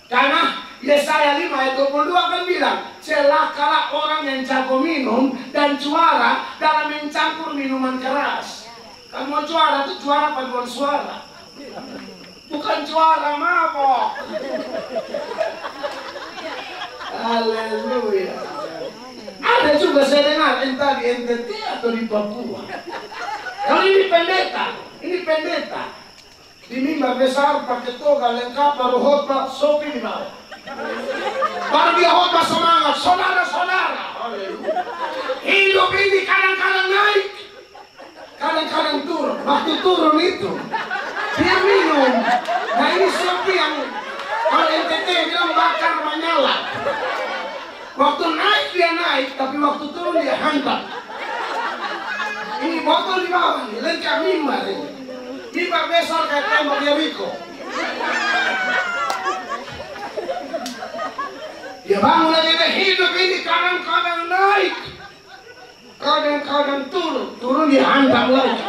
Karena Yesaya 5 ayat 22 kan bilang, celakalah orang yang jago minum dan juara dalam mencampur minuman keras. Kamu juara itu juara paduan suara, bukan juara mabok. Haleluya. Ada juga saya dengar entah di NTT atau di Papua. Kalau ini pendeta di mimbar besar pakai toga lengkap, baru khotbah sopi di bawah. Baru dia khotbah semangat, saudara-saudara. Hidup ini kadang-kadang naik, kadang-kadang turun. Waktu turun itu dia minum. Nah ini sopi yang kalau NTT bilang bakar menyala. Waktu naik dia naik, tapi waktu turun dia hantam. Ini botol di bawah nih, lengkap mimbar ini. Mimbar besar kayak tembok Jericho. Dia bangun lagi, dia hidup ini kadang-kadang naik, kadang-kadang turun. Turun dia hantam lagi.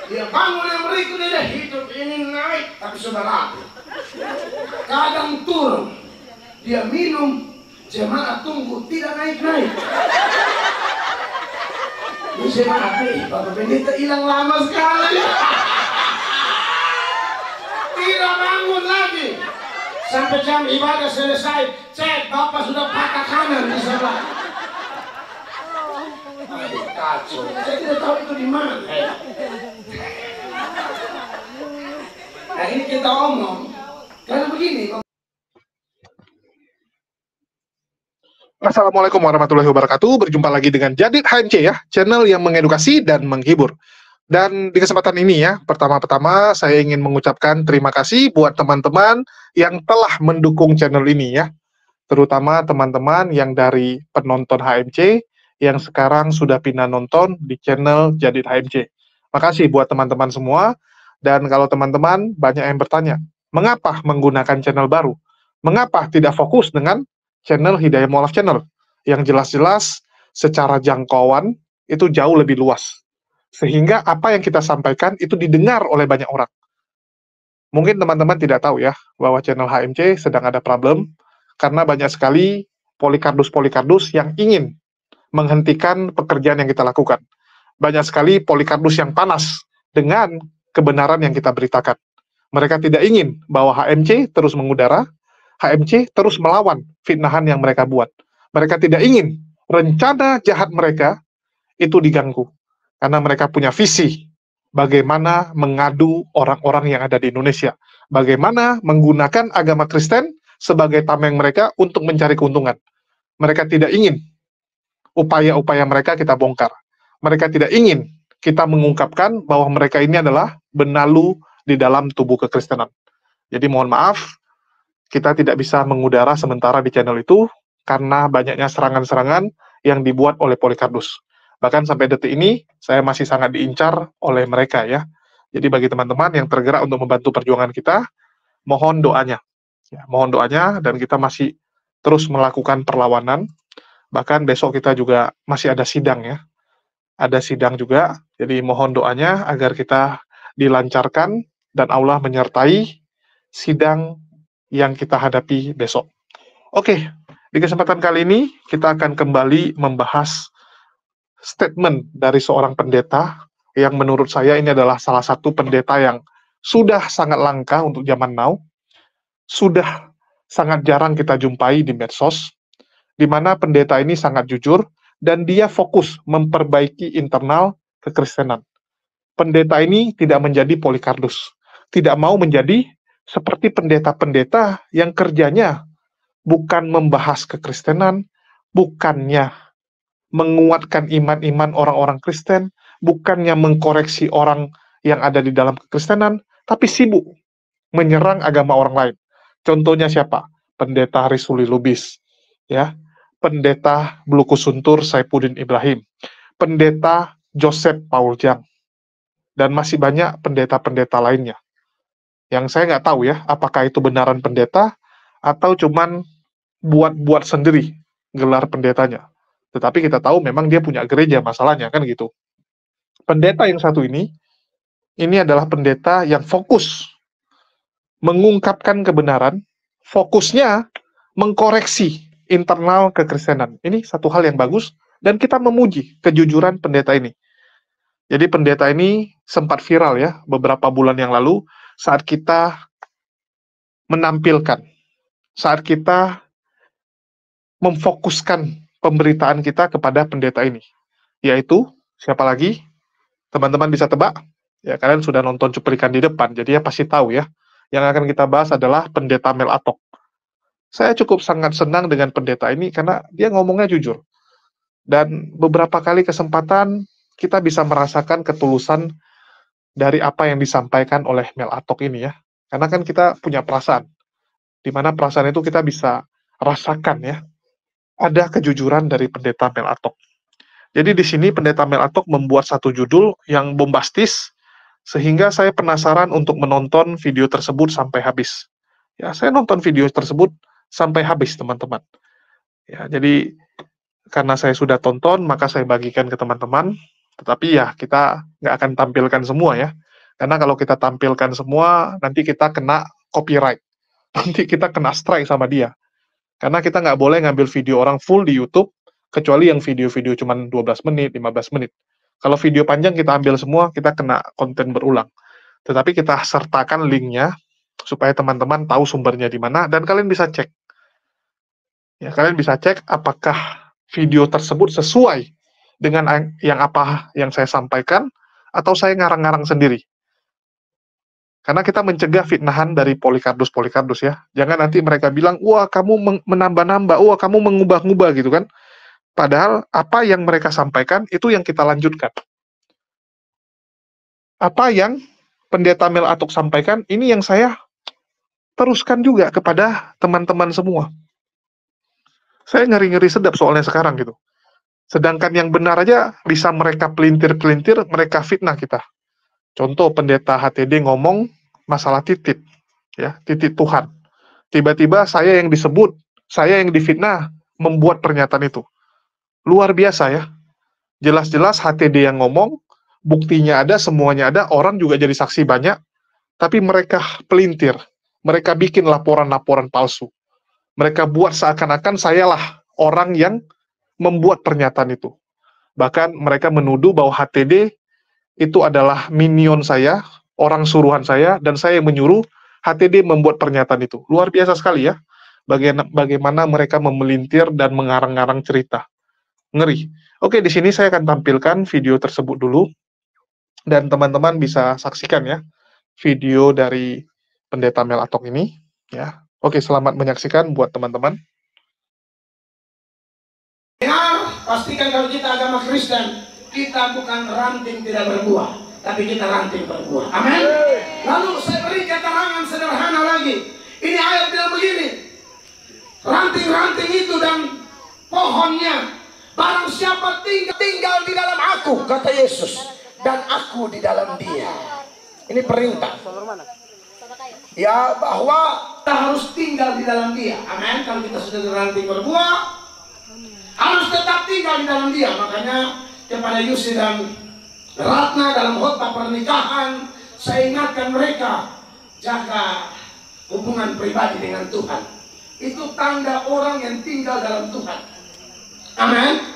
Dia bangun yang berikutnya, dia hidup ini naik, tapi saudara, kadang turun. Dia minum, jemaat tunggu, tidak naik-naik. Ini jemaat nih, Bapak Pendeta hilang lama sekali. Tidak bangun lagi. Sampai jam ibadah selesai, cek Bapak sudah patah kanan di sebelah. Aduh, kacau. Saya tidak tahu itu di mana. Nah ini kita omong, karena begini. Assalamualaikum warahmatullahi wabarakatuh. Berjumpa lagi dengan Jadid HMC ya, channel yang mengedukasi dan menghibur. Dan di kesempatan ini ya, pertama-tama saya ingin mengucapkan terima kasih buat teman-teman yang telah mendukung channel ini ya. Terutama teman-teman yang dari penonton HMC yang sekarang sudah pindah nonton di channel Jadid HMC. Makasih buat teman-teman semua. Dan kalau teman-teman banyak yang bertanya, mengapa menggunakan channel baru? Mengapa tidak fokus dengan channel Hidayah Mu'alaf Channel yang jelas-jelas secara jangkauan itu jauh lebih luas, sehingga apa yang kita sampaikan itu didengar oleh banyak orang. Mungkin teman-teman tidak tahu ya bahwa channel HMC sedang ada problem karena banyak sekali polikardus-polikardus yang ingin menghentikan pekerjaan yang kita lakukan. Banyak sekali polikardus yang panas dengan kebenaran yang kita beritakan. Mereka tidak ingin bahwa HMC terus mengudara, HMC terus melawan fitnahan yang mereka buat. Mereka tidak ingin rencana jahat mereka itu diganggu. Karena mereka punya visi bagaimana mengadu orang-orang yang ada di Indonesia. Bagaimana menggunakan agama Kristen sebagai tameng mereka untuk mencari keuntungan. Mereka tidak ingin upaya-upaya mereka kita bongkar. Mereka tidak ingin kita mengungkapkan bahwa mereka ini adalah benalu di dalam tubuh kekristenan. Jadi mohon maaf, kita tidak bisa mengudara sementara di channel itu karena banyaknya serangan-serangan yang dibuat oleh Polikardus. Bahkan sampai detik ini, saya masih sangat diincar oleh mereka ya. Jadi bagi teman-teman yang tergerak untuk membantu perjuangan kita, mohon doanya. Ya, mohon doanya, dan kita masih terus melakukan perlawanan. Bahkan besok kita juga masih ada sidang ya. Ada sidang juga, jadi mohon doanya agar kita dilancarkan dan Allah menyertai sidang yang kita hadapi besok. Oke, di kesempatan kali ini kita akan kembali membahas statement dari seorang pendeta yang menurut saya ini adalah salah satu pendeta yang sudah sangat langka untuk zaman now, sudah sangat jarang kita jumpai di medsos, di mana pendeta ini sangat jujur dan dia fokus memperbaiki internal kekristenan. Pendeta ini tidak menjadi Polikardus, tidak mau menjadi seperti pendeta-pendeta yang kerjanya bukan membahas kekristenan, bukannya menguatkan iman-iman orang-orang Kristen, bukannya mengkoreksi orang yang ada di dalam kekristenan, tapi sibuk menyerang agama orang lain. Contohnya siapa? Pendeta Risuli Lubis, ya, pendeta Blukusuntur Saifuddin Ibrahim, pendeta Joseph Pauljang, dan masih banyak pendeta-pendeta lainnya. Yang saya nggak tahu ya, apakah itu benaran pendeta, atau cuman buat-buat sendiri gelar pendetanya. Tetapi kita tahu memang dia punya gereja, masalahnya kan gitu. Pendeta yang satu ini adalah pendeta yang fokus mengungkapkan kebenaran, fokusnya mengkoreksi internal kekristenan. Ini satu hal yang bagus, dan kita memuji kejujuran pendeta ini. Jadi pendeta ini sempat viral ya, beberapa bulan yang lalu, saat kita menampilkan, saat kita memfokuskan pemberitaan kita kepada pendeta ini. Yaitu, siapa lagi? Teman-teman bisa tebak? Ya, kalian sudah nonton cuplikan di depan, jadi ya pasti tahu ya. Yang akan kita bahas adalah pendeta Mel Atok. Saya cukup sangat senang dengan pendeta ini karena dia ngomongnya jujur. Dan beberapa kali kesempatan kita bisa merasakan ketulusan dari apa yang disampaikan oleh Mel Atok ini ya. Karena kan kita punya perasaan. Di mana perasaan itu kita bisa rasakan ya. Ada kejujuran dari pendeta Mel Atok. Jadi di sini pendeta Mel Atok membuat satu judul yang bombastis, sehingga saya penasaran untuk menonton video tersebut sampai habis. Ya, saya nonton video tersebut sampai habis, teman-teman. Ya, jadi karena saya sudah tonton, maka saya bagikan ke teman-teman. Tetapi ya, kita nggak akan tampilkan semua ya. Karena kalau kita tampilkan semua, nanti kita kena copyright. Nanti kita kena strike sama dia. Karena kita nggak boleh ngambil video orang full di YouTube, kecuali yang video-video cuma 12 menit, 15 menit. Kalau video panjang kita ambil semua, kita kena konten berulang. Tetapi kita sertakan linknya, supaya teman-teman tahu sumbernya di mana, dan kalian bisa cek. Ya, kalian bisa cek apakah video tersebut sesuai dengan yang apa yang saya sampaikan, atau saya ngarang-ngarang sendiri. Karena kita mencegah fitnahan dari Polycardos ya. Jangan nanti mereka bilang, wah kamu menambah-nambah, wah kamu mengubah-ubah gitu kan. Padahal apa yang mereka sampaikan itu yang kita lanjutkan. Apa yang pendeta Mel Atok sampaikan, ini yang saya teruskan juga kepada teman-teman semua. Saya ngeri-ngeri sedap soalnya sekarang gitu. Sedangkan yang benar aja bisa mereka pelintir-pelintir, mereka fitnah kita. Contoh pendeta HTD ngomong masalah titik, ya, titik Tuhan. Tiba-tiba saya yang disebut, saya yang difitnah, membuat pernyataan itu. Luar biasa ya. Jelas-jelas HTD yang ngomong, buktinya ada, semuanya ada, orang juga jadi saksi banyak, tapi mereka pelintir, mereka bikin laporan-laporan palsu. Mereka buat seakan-akan sayalah orang yang membuat pernyataan itu. Bahkan mereka menuduh bahwa HTD itu adalah minion saya, orang suruhan saya, dan saya yang menyuruh HTD membuat pernyataan itu. Luar biasa sekali ya, bagaimana mereka memelintir dan mengarang-arang cerita. Ngeri. Oke, di sini saya akan tampilkan video tersebut dulu, dan teman-teman bisa saksikan ya, video dari pendeta Mel Atok ini. Ya, oke, selamat menyaksikan buat teman-teman. Pastikan kalau kita agama Kristen, kita bukan ranting tidak berbuah, tapi kita ranting berbuah. Amin. Lalu saya beri keterangan sederhana lagi. Ini ayat bilang begini, ranting-ranting itu dan pohonnya, barang siapa tinggal di dalam aku, kata Yesus, dan aku di dalam dia. Ini perintah. Ya, bahwa kita harus tinggal di dalam dia. Amin. Kalau kita sudah ranting berbuah, harus tetap tinggal di dalam dia. Makanya kepada Yusi dan Ratna dalam khotbah pernikahan, saya ingatkan mereka, jaga hubungan pribadi dengan Tuhan. Itu tanda orang yang tinggal dalam Tuhan. Amin.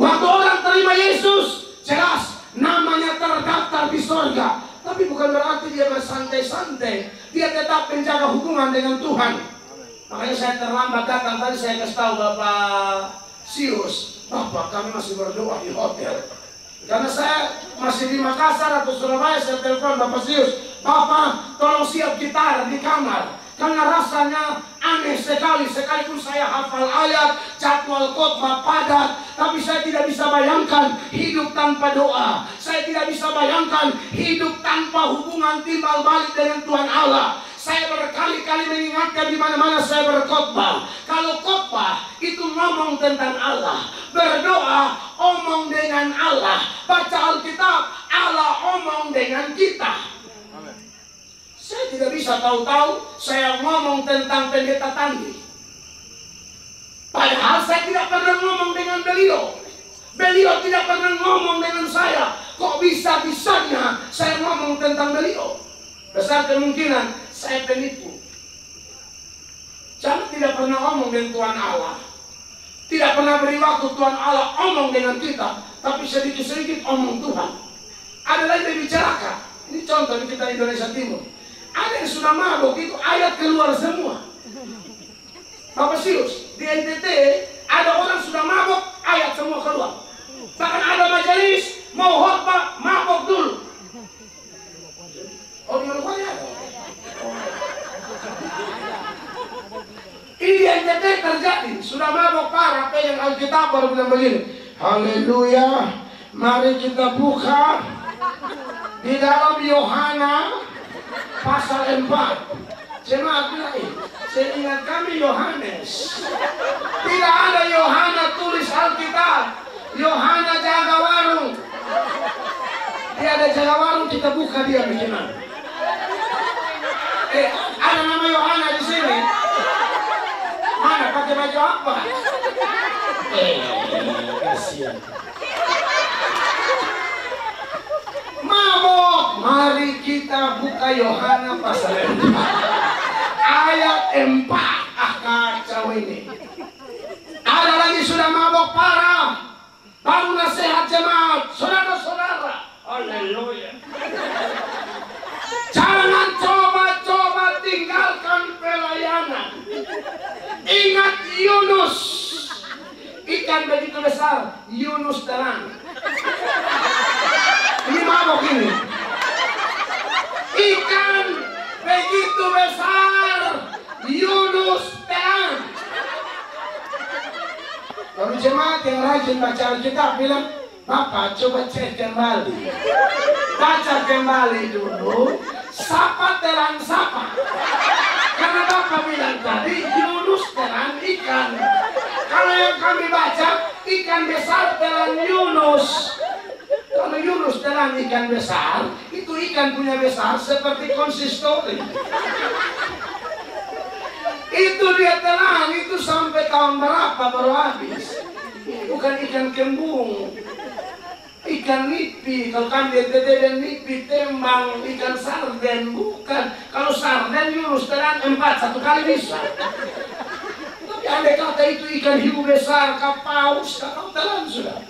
Waktu orang terima Yesus, jelas namanya terdaftar di sorga. Tapi bukan berarti dia bersantai-santai. Dia tetap menjaga hubungan dengan Tuhan. Makanya saya terlambat datang. Tadi saya kasih tahu Bapak Sius, Bapak kami masih berdoa di hotel. Karena saya masih di Makassar atau Surabaya, saya telepon Bapak Sius, Bapak tolong siap gitar di kamar. Karena rasanya aneh sekali, sekalipun saya hafal ayat, jadwal khotbah padat, tapi saya tidak bisa bayangkan hidup tanpa doa. Saya tidak bisa bayangkan hidup tanpa hubungan timbal balik dengan Tuhan Allah. Saya berkali-kali mengingatkan di mana-mana saya berkhotbah. Kalau khotbah itu ngomong tentang Allah, berdoa omong dengan Allah, baca Alkitab Allah omong dengan kita. Saya tidak bisa tahu-tahu saya ngomong tentang pendeta Tandi. Padahal saya tidak pernah ngomong dengan beliau. Beliau tidak pernah ngomong dengan saya. Kok bisa-bisanya saya ngomong tentang beliau? Besar kemungkinan saya penipu. tidak pernah ngomong dengan Tuhan Allah. Tidak pernah beri waktu Tuhan Allah omong dengan kita, tapi sedikit-sedikit omong Tuhan. Ada lagi yang bicarakan. Ini contoh di kita Indonesia Timur. Ada yang sudah mabuk, itu ayat keluar semua. Bapak Sius, di NTT ada orang sudah mabuk, ayat semua keluar. Bahkan ada majelis mau khotbah mabuk dulu. Oh, di mana ada? Ini yang terjadi, sudah mabuk parah. Apa yang Alkitab baru bilang begini, haleluya, mari kita buka di dalam Yohana pasal 4. Jemaat bilang, saya ingat kami Yohanes. Tidak ada Yohana tulis Alkitab, Yohana jaga warung. Dia ada jaga warung, kita buka dia bagaimana? Ada nama Yohana di sini. Mana pakai baju apa? Kasihan. Mabok, mari kita buka Yohana pasal 4 ayat 4. Kacau ini. Ada lagi sudah mabok parah, baru nasihat jemaat, saudara-saudara. Haleluya. Jangan coba-coba tinggalkan pelayanan. Ingat Yunus, ikan begitu besar, Yunus terang. Ini mabok ini. Ikan begitu besar, Yunus terang. Kalau jemaat yang rajin baca Alkitab bilang, Bapak coba cek kembali, baca kembali dulu, sapa terang sapa. Karena Bapak bilang tadi Yunus terang ikan. Kalau yang kami baca ikan besar terang Yunus. Kalau Yunus terang ikan besar, itu ikan punya besar seperti konsistori. Itu dia terang, itu sampai tahun berapa baru habis. Ini bukan ikan kembung, ikan nipi. Kalau kami dan nipi tembang, ikan sarden bukan. Kalau sarden Yunus terang 4 satu kali bisa. Tapi andai kata itu ikan hiu besar, kapaus, kau terang sudah.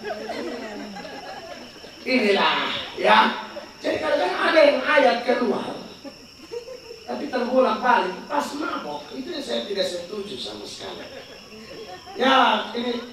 Inilah ya. Jadi kadang-kadang ada yang ayat keluar, tapi terbolak-balik pas mabok. Itu yang saya tidak setuju sama sekali. Ya, ini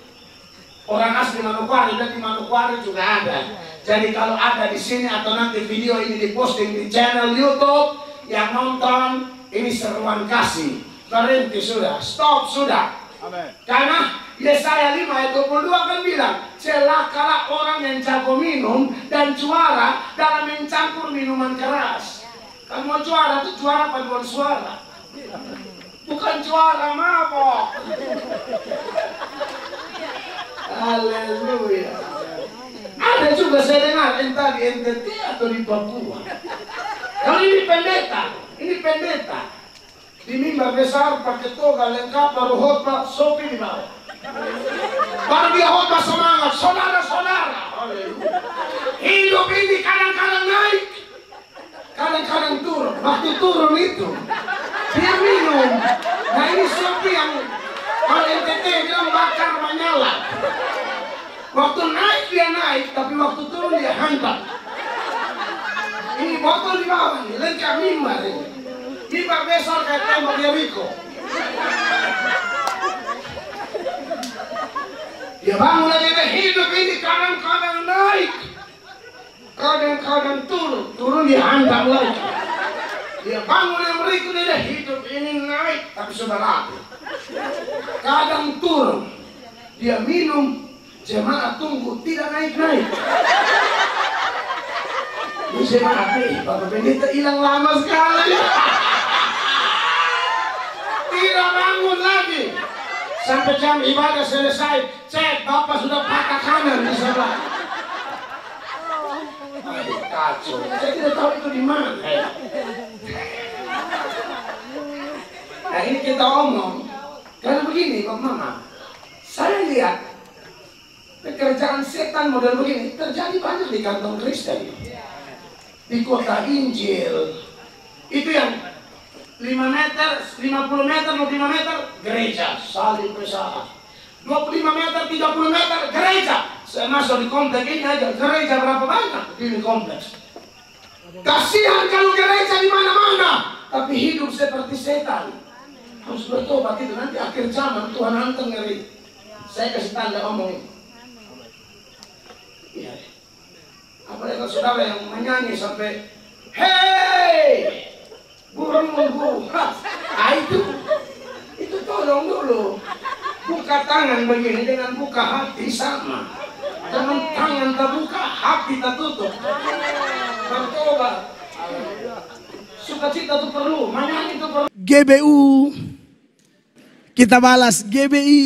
orang asli Manokwari dan di Manokwari juga ada. Jadi kalau ada di sini atau nanti video ini diposting di channel YouTube, yang nonton ini seruan kasih. Berhenti sudah, stop sudah. Amen. Karena Yesaya 5 ayat 22 kan bilang, celakalah orang yang jago minum dan juara dalam mencampur minuman keras. Kamu mau juara itu juara paduan suara, bukan juara mabok. Haleluya. Ada juga saya dengar entah di NTT atau di Papua. Kalau ini pendeta di mimbar besar pakai toga lengkap, baru khotbah sopi di bawah. Baru dia khotbah semangat, saudara-saudara. Hidup ini kadang-kadang naik, kadang-kadang turun. Waktu turun itu dia minum. Nah ini sopi yang kalau NTT bilang bakar menyala. Waktu naik dia naik, tapi waktu turun dia hantam. Ini botol di bawah ini, lengkap mimbar ini. Mimbar besar kayak tembok Jericho. Dia bangun lagi, hidup ini kadang-kadang naik, kadang-kadang turun dia hantam lagi. Dia bangun yang berikutnya, hidup ini naik, tapi saudara, kadang turun. Dia minum, jemaat tunggu, tidak naik-naik. Ini jemaat, Bapak Pendeta hilang lama sekali. Tidak bangun lagi. Sampai jam ibadah selesai, cek Bapak sudah patah kanan di sebelah. Aduh, kacau. Saya tidak tahu itu di mana. Nah ini kita omong, karena begini Bapak Mama, saya lihat pekerjaan setan model begini terjadi banyak di kantong Kristen, di kota Injil. Itu yang 5 meter, 50 meter, 25 meter, gereja, saling bersama. 25 meter, 30 meter, gereja. Saya masuk di kompleks ini aja, gereja berapa banyak di kompleks. Kasihan kalau gereja di mana-mana, tapi hidup seperti setan. Harus bertobat itu, nanti akhir zaman Tuhan hantam ngeri. Saya kasih tanda omong ini. Iya. Apalagi kalau saudara yang menyanyi sampai hei burung-burung, itu tolong dulu. Buka tangan begini dengan buka hati sama. Jangan tangan terbuka, hati tertutup. Bertobat. Sukacita itu perlu, menyanyi itu perlu. GBU, kita balas GBI,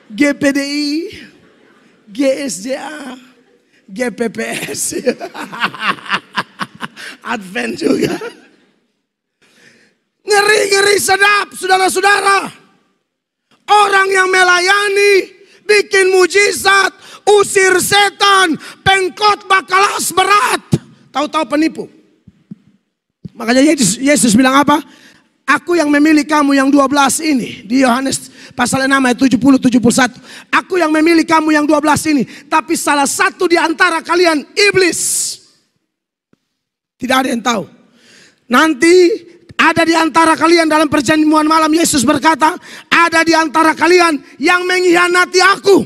GPDI, GSJA, GPPS, Advent juga. Ngeri-ngeri sedap, saudara-saudara. Orang yang melayani, bikin mujizat, usir setan, pengkhotbah kelas berat. Tahu-tahu penipu. Makanya Yesus bilang apa? Aku yang memilih kamu yang 12 ini. Di Yohanes pasal 6 ayat 70-71. Aku yang memilih kamu yang 12 ini. Tapi salah satu di antara kalian iblis. Tidak ada yang tahu. Nanti ada di antara kalian dalam perjamuan malam Yesus berkata. Ada di antara kalian yang mengkhianati aku.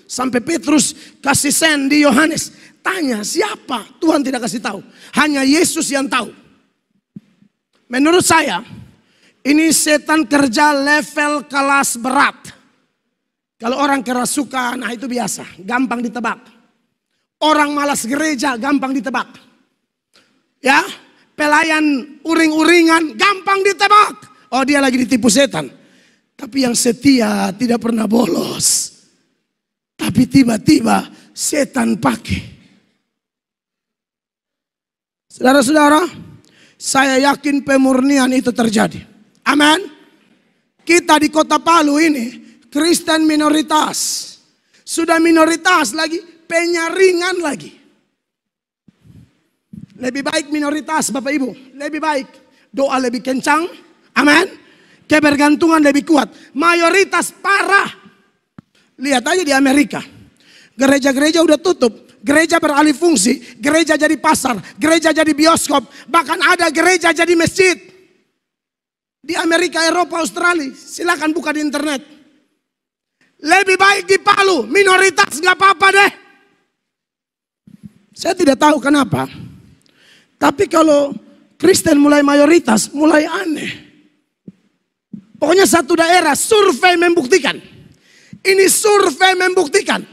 Sampai Petrus kasih sen di Yohanes. Tanya siapa? Tuhan tidak kasih tahu. Hanya Yesus yang tahu. Menurut saya. Ini setan kerja level kelas berat. Kalau orang kerasukan, nah itu biasa, gampang ditebak. Orang malas gereja, gampang ditebak. Ya, pelayan uring-uringan, gampang ditebak. Oh, dia lagi ditipu setan. Tapi yang setia tidak pernah bolos. Tapi tiba-tiba setan pakai. Saudara-saudara, saya yakin pemurnian itu terjadi. Amin. Kita di kota Palu ini Kristen minoritas. Sudah minoritas lagi, penyaringan lagi. Lebih baik minoritas Bapak Ibu. Lebih baik. Doa lebih kencang. Amin. Kebergantungan lebih kuat. Mayoritas parah. Lihat aja di Amerika. Gereja-gereja udah tutup. Gereja beralih fungsi. Gereja jadi pasar. Gereja jadi bioskop. Bahkan ada gereja jadi masjid. Di Amerika, Eropa, Australia. Silakan buka di internet. Lebih baik di Palu. Minoritas gak apa-apa deh. Saya tidak tahu kenapa. Tapi kalau Kristen mulai mayoritas, mulai aneh. Pokoknya satu daerah survei membuktikan. Ini survei membuktikan.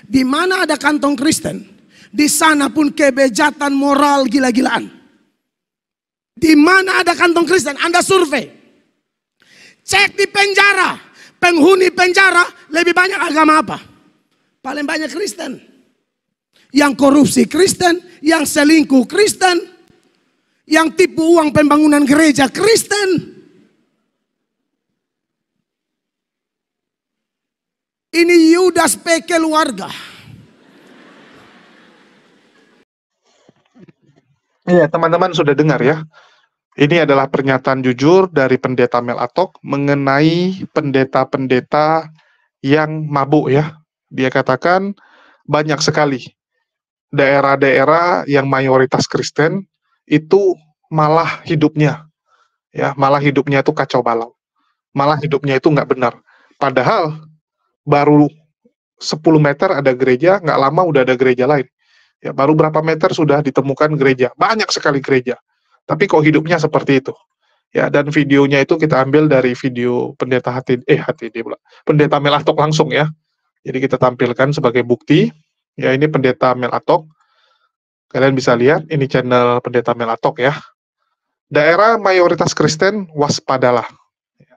Di mana ada kantong Kristen, di sana pun kebejatan moral gila-gilaan. Di mana ada kantong Kristen, Anda survei. Cek di penjara. Penghuni penjara lebih banyak agama apa? Paling banyak Kristen. Yang korupsi Kristen, yang selingkuh Kristen, yang tipu uang pembangunan gereja Kristen. Ini Yudas P. keluarga. Iya, teman-teman sudah dengar ya. Ini adalah pernyataan jujur dari Pendeta Mel Atok mengenai pendeta-pendeta yang mabuk ya. Dia katakan banyak sekali daerah-daerah yang mayoritas Kristen itu malah hidupnya itu kacau balau. Malah hidupnya itu nggak benar. Padahal baru 10 meter ada gereja, nggak lama udah ada gereja lain. Ya, baru berapa meter sudah ditemukan gereja. Banyak sekali gereja. Tapi kok hidupnya seperti itu? Ya, dan videonya itu kita ambil dari video pendeta Pendeta Mel Atok langsung ya. Jadi kita tampilkan sebagai bukti. Ya, ini Pendeta Mel Atok. Kalian bisa lihat, ini channel Pendeta Mel Atok ya. Daerah mayoritas Kristen, waspadalah. Ya.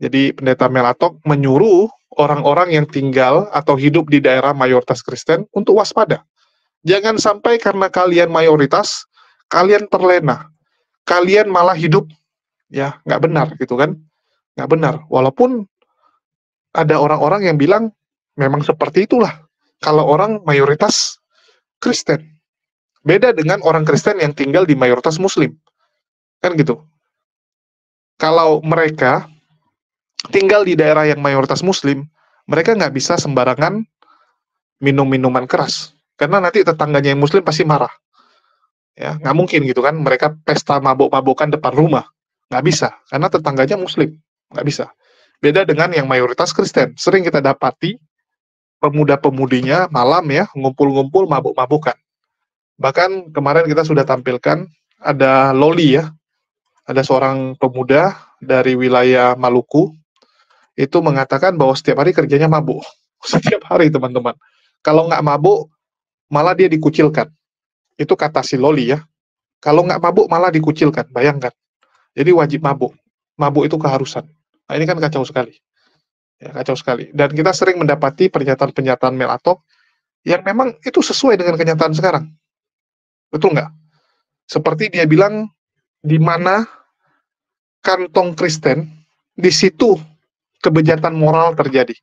Jadi Pendeta Mel Atok menyuruh orang-orang yang tinggal atau hidup di daerah mayoritas Kristen untuk waspada. Jangan sampai karena kalian mayoritas, kalian terlena, kalian malah hidup, ya nggak benar gitu kan, nggak benar. Walaupun ada orang-orang yang bilang memang seperti itulah kalau orang mayoritas Kristen. Beda dengan orang Kristen yang tinggal di mayoritas Muslim. Kan gitu. Kalau mereka tinggal di daerah yang mayoritas muslim, mereka nggak bisa sembarangan minum minuman keras. Karena nanti tetangganya yang muslim pasti marah. Ya, nggak mungkin gitu kan, mereka pesta mabuk-mabukan depan rumah. Nggak bisa, karena tetangganya muslim. Nggak bisa. Beda dengan yang mayoritas Kristen. Sering kita dapati pemuda-pemudinya malam ya, ngumpul-ngumpul mabuk-mabukan. Bahkan kemarin kita sudah tampilkan, ada Loli ya, ada seorang pemuda dari wilayah Maluku, itu mengatakan bahwa setiap hari kerjanya mabuk. Setiap hari, teman-teman. Kalau nggak mabuk, malah dia dikucilkan. Itu kata si Loli ya. Kalau nggak mabuk, malah dikucilkan. Bayangkan. Jadi wajib mabuk. Mabuk itu keharusan. Nah, ini kan kacau sekali. Ya, kacau sekali. Dan kita sering mendapati pernyataan-pernyataan Mel Atok yang memang itu sesuai dengan kenyataan sekarang. Betul nggak? Seperti dia bilang, di mana kantong Kristen, di situ kebejatan moral terjadi.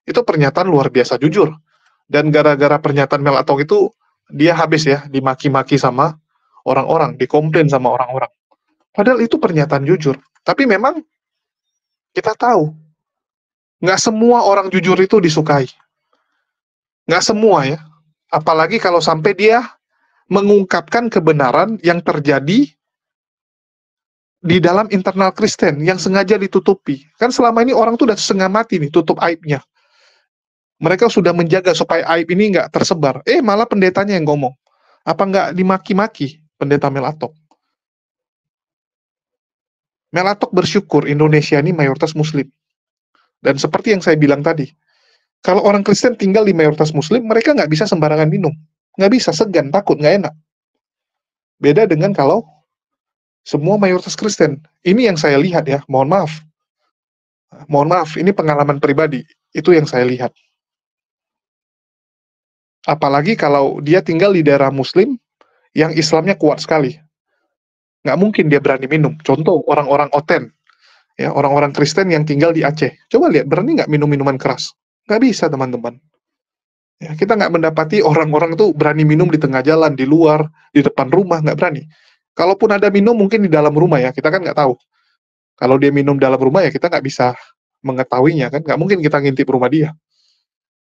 Itu pernyataan luar biasa jujur. Dan gara-gara pernyataan Mel Atok itu, dia habis ya, dimaki-maki sama orang-orang, dikomplain sama orang-orang. Padahal itu pernyataan jujur. Tapi memang kita tahu, nggak semua orang jujur itu disukai. Nggak semua ya. Apalagi kalau sampai dia mengungkapkan kebenaran yang terjadi di dalam internal Kristen, yang sengaja ditutupi. Kan selama ini orang tuh udah setengah mati nih, tutup aibnya. Mereka sudah menjaga supaya aib ini nggak tersebar. Malah pendetanya yang ngomong. Apa nggak dimaki-maki pendeta Mel Atok? Mel Atok bersyukur Indonesia ini mayoritas muslim. Dan seperti yang saya bilang tadi, kalau orang Kristen tinggal di mayoritas muslim, mereka nggak bisa sembarangan minum. Nggak bisa, segan, takut, nggak enak. Beda dengan kalau semua mayoritas Kristen. Ini yang saya lihat ya, mohon maaf. Mohon maaf, ini pengalaman pribadi. Itu yang saya lihat. Apalagi kalau dia tinggal di daerah muslim yang Islamnya kuat sekali. Nggak mungkin dia berani minum. Contoh, orang-orang Oten. Ya, orang-orang Kristen yang tinggal di Aceh. Coba lihat, berani nggak minum minuman keras? Nggak bisa, teman-teman. Ya, kita nggak mendapati orang-orang itu berani minum di tengah jalan, di luar, di depan rumah, nggak berani. Kalaupun ada minum, mungkin di dalam rumah ya, kita kan nggak tahu. Kalau dia minum dalam rumah ya, kita nggak bisa mengetahuinya, kan? Nggak mungkin kita ngintip rumah dia.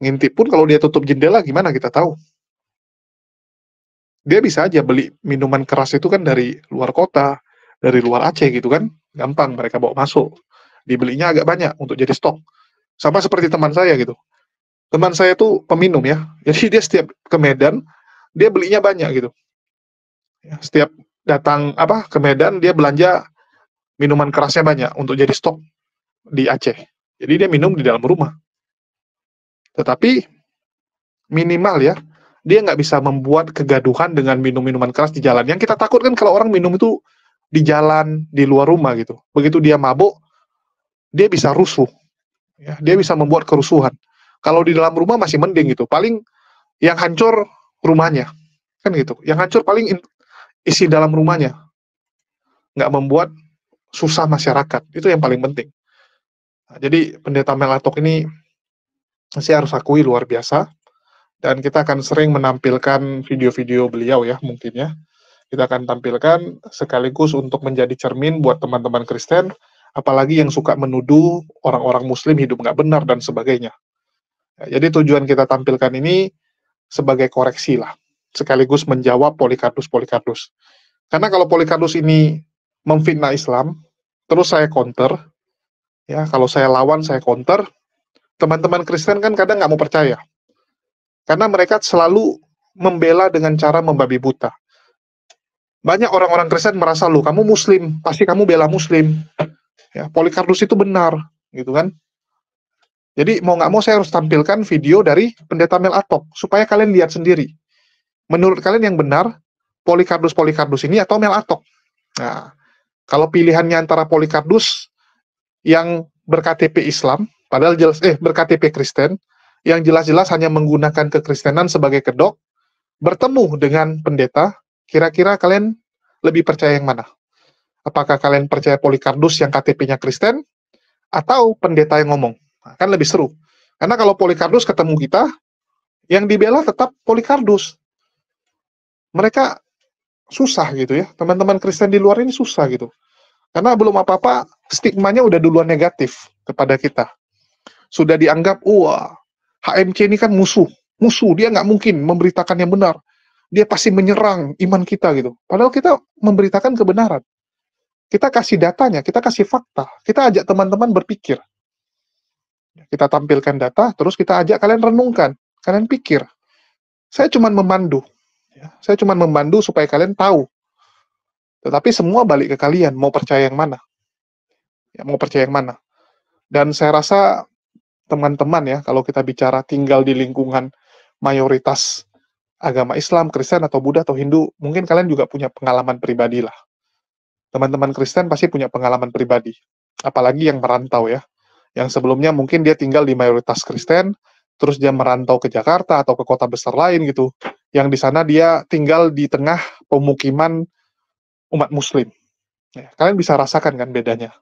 Ngintip pun kalau dia tutup jendela, gimana kita tahu? Dia bisa aja beli minuman keras itu kan dari luar kota, dari luar Aceh gitu kan, gampang mereka bawa masuk. Dibelinya agak banyak untuk jadi stok. Sama seperti teman saya gitu. Teman saya tuh peminum ya, jadi dia setiap ke Medan, dia belinya banyak gitu. Ya, setiap datang ke Medan, dia belanja minuman kerasnya banyak untuk jadi stok di Aceh. Jadi dia minum di dalam rumah. Tetapi minimal ya, dia nggak bisa membuat kegaduhan dengan minum minuman keras di jalan. Yang kita takutkan kalau orang minum itu di jalan, di luar rumah gitu. Begitu dia mabuk, dia bisa rusuh. Ya, dia bisa membuat kerusuhan. Kalau di dalam rumah masih mending gitu. Paling yang hancur rumahnya. Kan gitu. Yang hancur paling isi dalam rumahnya. Nggak membuat susah masyarakat. Itu yang paling penting. Nah, jadi pendeta Mel Atok ini saya harus akui luar biasa. Dan kita akan sering menampilkan video-video beliau ya, mungkin ya. Kita akan tampilkan sekaligus untuk menjadi cermin buat teman-teman Kristen, apalagi yang suka menuduh orang-orang Muslim hidup nggak benar dan sebagainya. Ya, jadi tujuan kita tampilkan ini sebagai koreksi lah, sekaligus menjawab Polycarpus. Karena kalau Polycarpus ini memfitnah Islam, terus saya counter, ya kalau saya lawan, saya counter, teman-teman Kristen kan kadang nggak mau percaya. Karena mereka selalu membela dengan cara membabi buta. Banyak orang-orang Kristen merasa, loh kamu Muslim, pasti kamu bela Muslim. Ya, Polycarpus itu benar, gitu kan. Jadi mau nggak mau saya harus tampilkan video dari pendeta Mel Atok, supaya kalian lihat sendiri. Menurut kalian yang benar, Polycarpus ini atau Mel Atok? Nah, kalau pilihannya antara Polycarpus yang berKTP Islam, padahal jelas berKTP Kristen, yang jelas-jelas hanya menggunakan kekristenan sebagai kedok, bertemu dengan pendeta, kira-kira kalian lebih percaya yang mana? Apakah kalian percaya Polycarpus yang KTP-nya Kristen, atau pendeta yang ngomong? Nah, kan lebih seru. Karena kalau Polycarpus ketemu kita, yang dibela tetap Polycarpus. Mereka susah gitu ya. Teman-teman Kristen di luar ini susah gitu. Karena belum apa-apa, stigmanya udah duluan negatif kepada kita. Sudah dianggap, wah, HMC ini kan musuh. Musuh, dia nggak mungkin memberitakan yang benar. Dia pasti menyerang iman kita gitu. Padahal kita memberitakan kebenaran. Kita kasih datanya, kita kasih fakta. Kita ajak teman-teman berpikir. Kita tampilkan data, terus kita ajak kalian renungkan. Kalian pikir. Saya cuma memandu. Saya cuma memandu supaya kalian tahu. Tetapi semua balik ke kalian, mau percaya yang mana. Ya, mau percaya yang mana. Dan saya rasa teman-teman ya, kalau kita bicara tinggal di lingkungan mayoritas agama Islam, Kristen, atau Buddha, atau Hindu, mungkin kalian juga punya pengalaman pribadi lah. Teman-teman Kristen pasti punya pengalaman pribadi. Apalagi yang merantau ya. Yang sebelumnya mungkin dia tinggal di mayoritas Kristen, terus dia merantau ke Jakarta atau ke kota besar lain gitu. Yang di sana dia tinggal di tengah pemukiman umat Muslim. Ya, kalian bisa rasakan kan bedanya.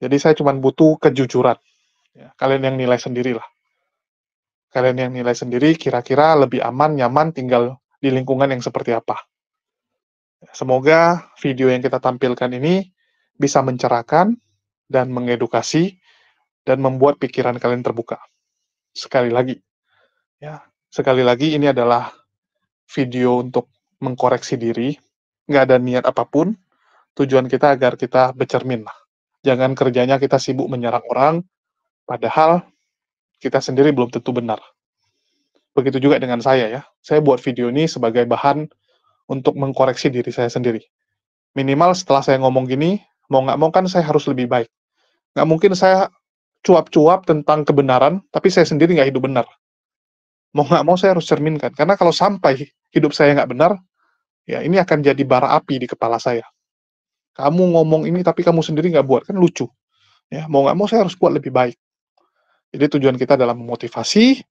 Jadi saya cuma butuh kejujuran. Ya, kalian yang nilai sendirilah. Kalian yang nilai sendiri kira-kira lebih aman, nyaman tinggal di lingkungan yang seperti apa. Semoga video yang kita tampilkan ini bisa mencerahkan dan mengedukasi dan membuat pikiran kalian terbuka. Sekali lagi, ini adalah video untuk mengkoreksi diri, nggak ada niat apapun, tujuan kita agar kita bercermin lah. Jangan kerjanya kita sibuk menyerang orang, padahal kita sendiri belum tentu benar. Begitu juga dengan saya ya, saya buat video ini sebagai bahan untuk mengkoreksi diri saya sendiri. Minimal setelah saya ngomong gini, mau nggak mau kan saya harus lebih baik. Nggak mungkin saya cuap-cuap tentang kebenaran, tapi saya sendiri nggak hidup benar. Mau nggak mau saya harus cerminkan, karena kalau sampai hidup saya nggak benar, ya ini akan jadi bara api di kepala saya. Kamu ngomong ini tapi kamu sendiri nggak buat, kan lucu. Ya, mau nggak mau saya harus buat lebih baik. Jadi tujuan kita adalah memotivasi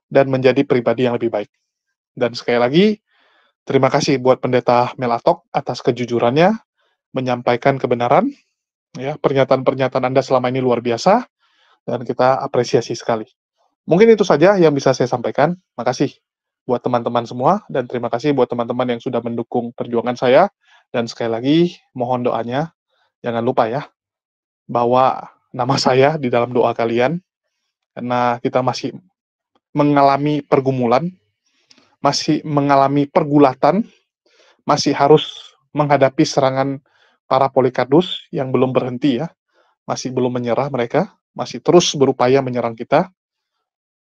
dan menjadi pribadi yang lebih baik. Dan sekali lagi, terima kasih buat Pendeta Melatok atas kejujurannya, menyampaikan kebenaran. Ya, pernyataan-pernyataan Anda selama ini luar biasa, dan kita apresiasi sekali. Mungkin itu saja yang bisa saya sampaikan. Makasih buat teman-teman semua, dan terima kasih buat teman-teman yang sudah mendukung perjuangan saya. Dan sekali lagi, mohon doanya, jangan lupa ya, bawa nama saya di dalam doa kalian, karena kita masih mengalami pergumulan, masih mengalami pergulatan, masih harus menghadapi serangan para Polikardus yang belum berhenti ya, masih belum menyerah mereka, masih terus berupaya menyerang kita.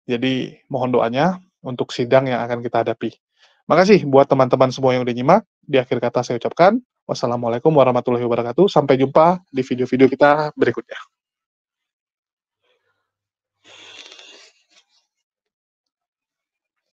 Jadi mohon doanya untuk sidang yang akan kita hadapi. Makasih buat teman-teman semua yang udah nyimak. Di akhir kata saya ucapkan wassalamualaikum warahmatullahi wabarakatuh. Sampai jumpa di video-video kita berikutnya.